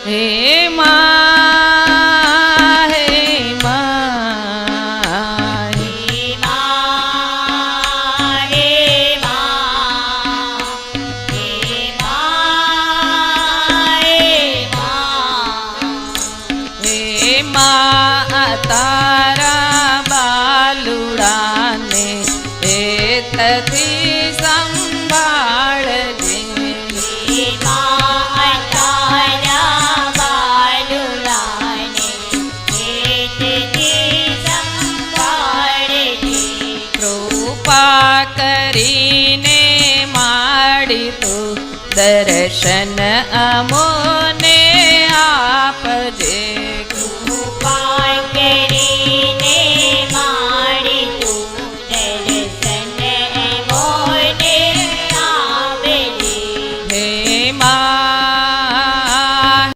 હે માં હે માં હે માં હે માં હે માં હે માં તારા બાલુડાને હેતથી સંભાળજે હે માં તારા બાલુડાને હેતથી સંભાળજે કૃપા કરીને માડી તું દર્શન અમો